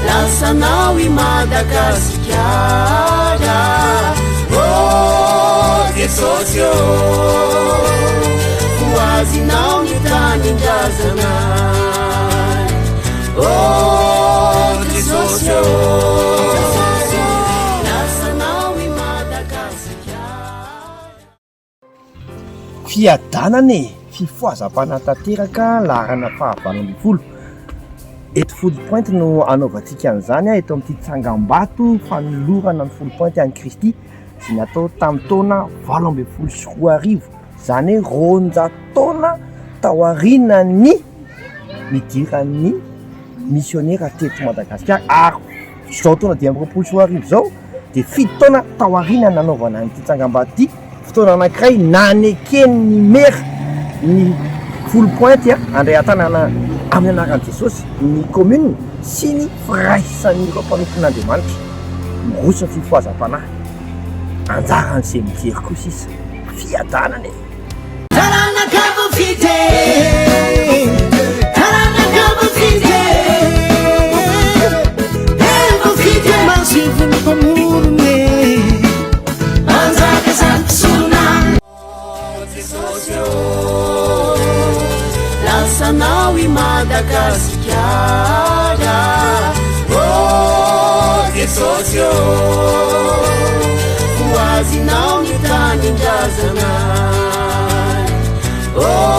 Lasanao I Madagasikara, oh Jesosio, hoazinao ny tanindrazanay, oh Jesosio, lasanao I Madagasikara. Fiadanane fifoazam-panatanteraka laharana fahavalambifolo. Eto folo pointy no anaovantsika an'izany eto amin'ity tsangam-bato fanolorana ny folo pointy an'i Kristy sy natao tamin'ny taona 2024 zany hoe 200 taona taorianany nidiran'ny missionnera teto Madagasikara ary zao taona 2024 zao dia 7 taona taorianany nanaovana an'ity tsangam-bato ity, fotoana anankiray nanekeny ny mera ny folo pointy andray an-tanàna amin'ny anaran'i Jesosy ny commune sy ny firaisan'ireo mpanompon'Andriamanitra miroso ny fifoazam-panahy anjaran'izay mijery koa sisa fiadanany Lasanao I Madagasikara, oh Jesosio, hoazinao ny tanindrazanay, oh